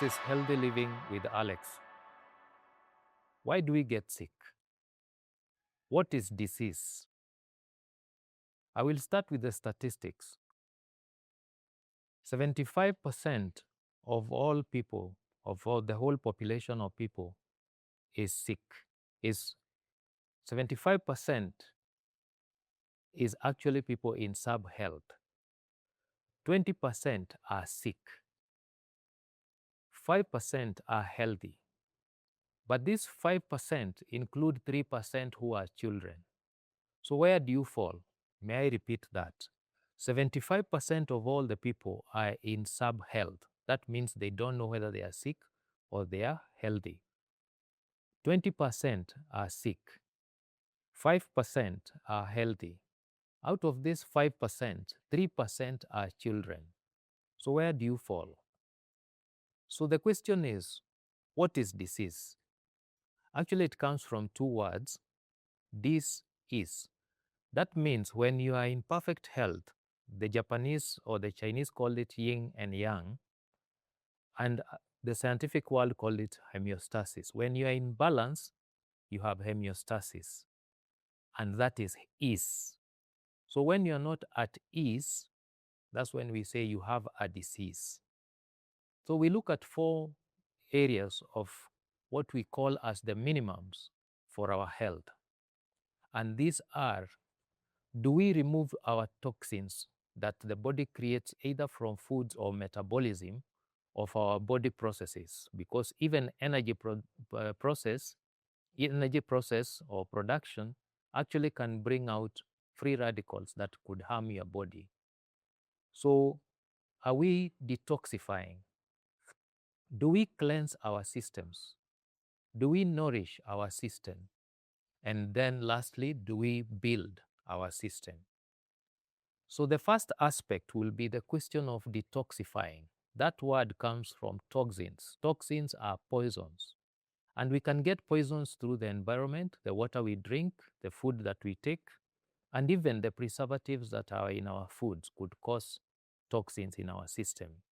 This is Healthy Living with Alex. Why do we get sick? What is disease? I will start with the statistics. 75% of all people, of all the whole population of people, is sick. 75% is actually people in sub-health. 20% are sick. 5% are healthy. But these 5% include 3% who are children. So where do you fall? May I repeat that? 75% of all the people are in sub-health. That means they don't know whether they are sick or they are healthy. 20% are sick. 5% are healthy. Out of this 5%, 3% are children. So where do you fall? So the question is, what is disease? Actually, it comes from two words, dis is. That means when you are in perfect health, the Japanese or the Chinese call it yin and yang, and the scientific world call it homeostasis. When you are in balance, you have homeostasis, and that is ease. So when you are not at ease, that's when we say you have a disease. So we look at 4 areas of what we call as the minimums for our health. And these are, do we remove our toxins that the body creates either from foods or metabolism of our body processes? Because even energy process or production actually can bring out free radicals that could harm your body. So are we detoxifying? Do we cleanse our systems? Do we nourish our system? And then lastly, do we build our system? So the first aspect will be the question of detoxifying. That word comes from toxins. Toxins are poisons. And we can get poisons through the environment, the water we drink, the food that we take, and even the preservatives that are in our foods could cause toxins in our system.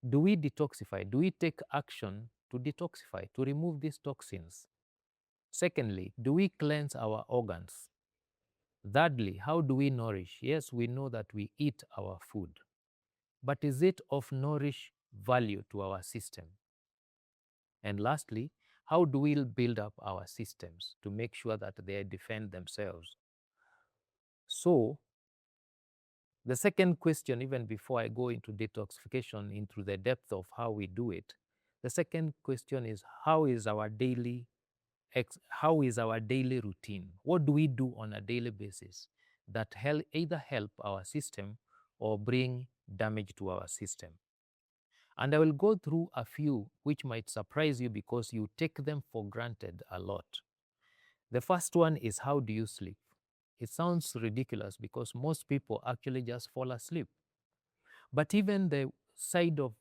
Do we detoxify? Do we take action to detoxify, to remove these toxins? Secondly, do we cleanse our organs? Thirdly, how do we nourish? Yes, we know that we eat our food, but is it of nourish value to our system? And lastly, how do we build up our systems to make sure that they defend themselves? So, the second question, even before I go into detoxification, into the depth of how we do it, the second question is, how is our daily routine? What do we do on a daily basis that either help our system or bring damage to our system? And I will go through a few which might surprise you because you take them for granted a lot. The first one is, how do you sleep? It sounds ridiculous because most people actually just fall asleep. But even the side of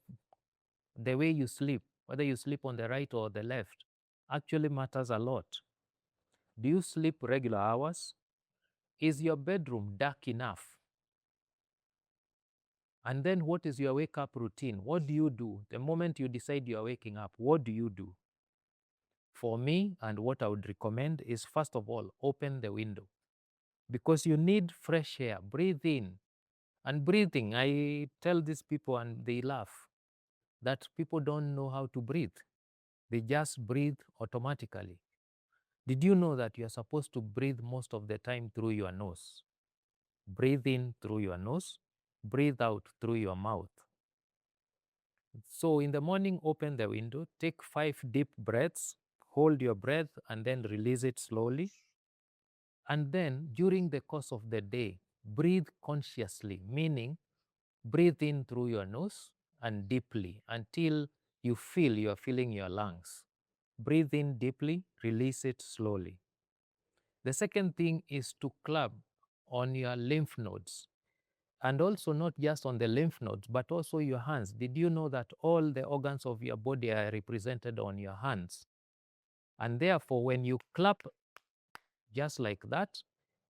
the way you sleep, whether you sleep on the right or the left, actually matters a lot. Do you sleep regular hours? Is your bedroom dark enough? And then what is your wake-up routine? What do you do? The moment you decide you are waking up, what do you do? For me, and what I would recommend is, first of all, open the window. Because you need fresh air. Breathe in. And breathing, I tell these people and they laugh, that people don't know how to breathe. They just breathe automatically. Did you know that you are supposed to breathe most of the time through your nose? Breathe in through your nose, breathe out through your mouth. So in the morning, open the window, take 5 deep breaths, hold your breath, and then release it slowly. And then during the course of the day, breathe consciously, meaning breathe in through your nose and deeply until you feel you are filling your lungs. Breathe in deeply, release it slowly. The second thing is to club on your lymph nodes. And also not just on the lymph nodes, but also your hands. Did you know that all the organs of your body are represented on your hands? And therefore, when you clap just like that,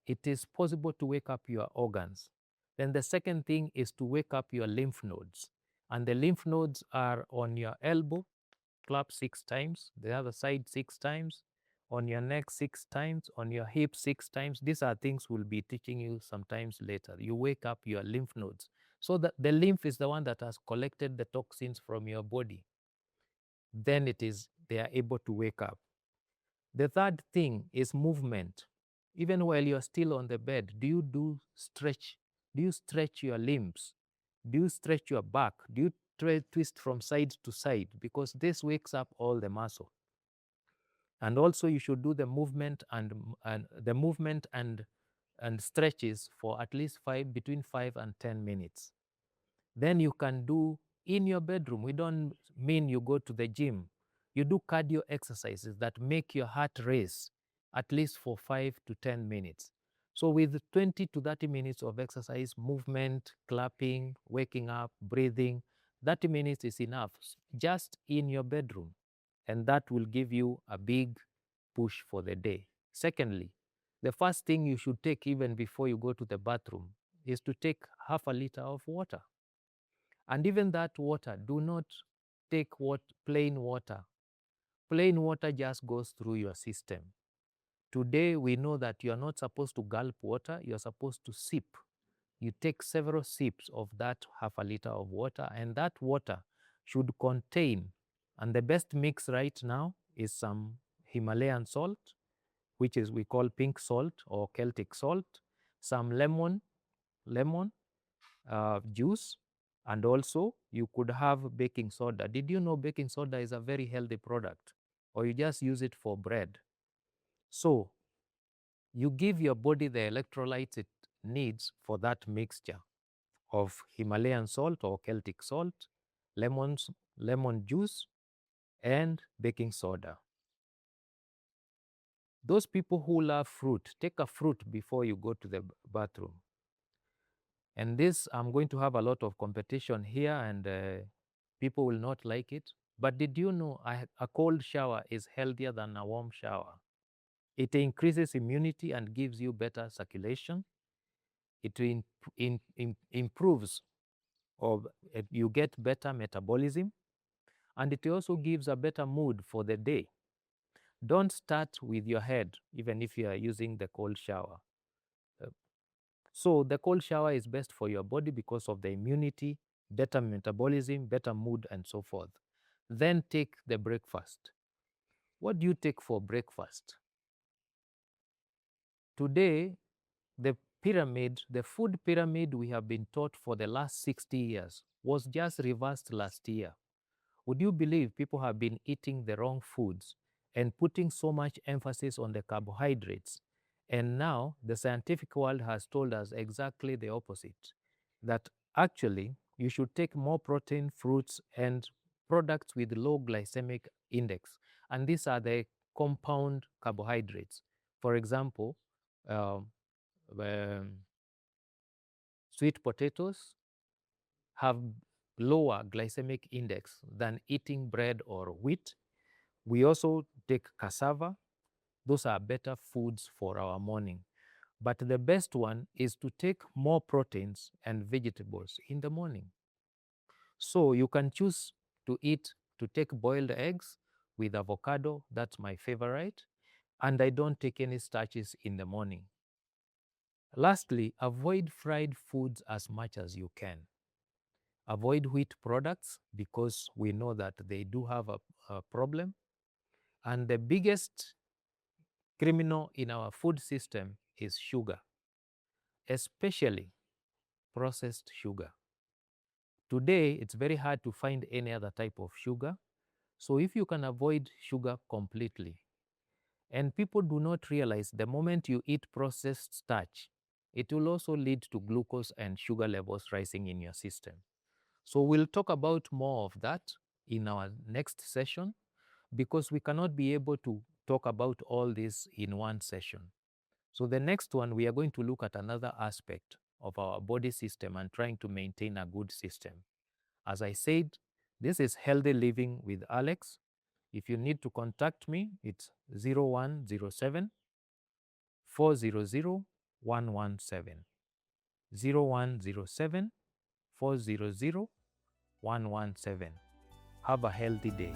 it is possible to wake up your organs. Then the second thing is to wake up your lymph nodes. And the lymph nodes are on your elbow, clap 6 times, the other side 6 times, on your neck 6 times, on your hip 6 times. These are things we'll be teaching you sometimes later. You wake up your lymph nodes. So that the lymph is the one that has collected the toxins from your body. Then they are able to wake up. The third thing is movement. Even while you're still on the bed, do you do stretch? Do you stretch your limbs? Do you stretch your back? Do you twist from side to side? Because this wakes up all the muscle. And also you should do the movement and stretches for at least between 5 and 10 minutes. Then you can do in your bedroom. We don't mean you go to the gym. You do cardio exercises that make your heart race at least for 5 to 10 minutes. So with 20 to 30 minutes of exercise, movement, clapping, waking up, breathing, 30 minutes is enough just in your bedroom. And that will give you a big push for the day. Secondly, the first thing you should take even before you go to the bathroom is to take half a liter of water. And even that water, do not take plain water. Plain water just goes through your system. Today, we know that you are not supposed to gulp water, you are supposed to sip. You take several sips of that half a liter of water, and that water should contain, and the best mix right now is some Himalayan salt, which is we call pink salt or Celtic salt, some lemon juice, and also you could have baking soda. Did you know baking soda is a very healthy product, or you just use it for bread? So you give your body the electrolytes it needs for that mixture of Himalayan salt or Celtic salt, lemon juice, and baking soda. Those people who love fruit, take a fruit before you go to the bathroom. And this, I'm going to have a lot of competition here, and people will not like it. But did you know a cold shower is healthier than a warm shower? It increases immunity and gives you better circulation. It improves, or you get better metabolism, and it also gives a better mood for the day. Don't start with your head, even if you are using the cold shower. So the cold shower is best for your body because of the immunity, better metabolism, better mood, and so forth. Then take the breakfast. What do you take for breakfast? Today, the food pyramid we have been taught for the last 60 years was just reversed last year. Would you believe people have been eating the wrong foods and putting so much emphasis on the carbohydrates? And now the scientific world has told us exactly the opposite, that actually you should take more protein, fruits, and products with low glycemic index. And these are the compound carbohydrates. For example, um, um, sweet potatoes have lower glycemic index than eating bread or wheat. We also take cassava. Those are better foods for our morning. But the best one is to take more proteins and vegetables in the morning. So you can choose to take boiled eggs with avocado. That's my favorite. And I don't take any starches in the morning. Lastly, avoid fried foods as much as you can. Avoid wheat products because we know that they do have a problem. And the biggest criminal in our food system is sugar, especially processed sugar. Today, it's very hard to find any other type of sugar. So if you can avoid sugar completely, and people do not realize the moment you eat processed starch, it will also lead to glucose and sugar levels rising in your system. So we'll talk about more of that in our next session, because we cannot be able to talk about all this in one session. So the next one, we are going to look at another aspect of our body system and trying to maintain a good system. As I said, this is Healthy Living with Alex. If you need to contact me, it's 0107 400 117. 0107 400 117. Have a healthy day.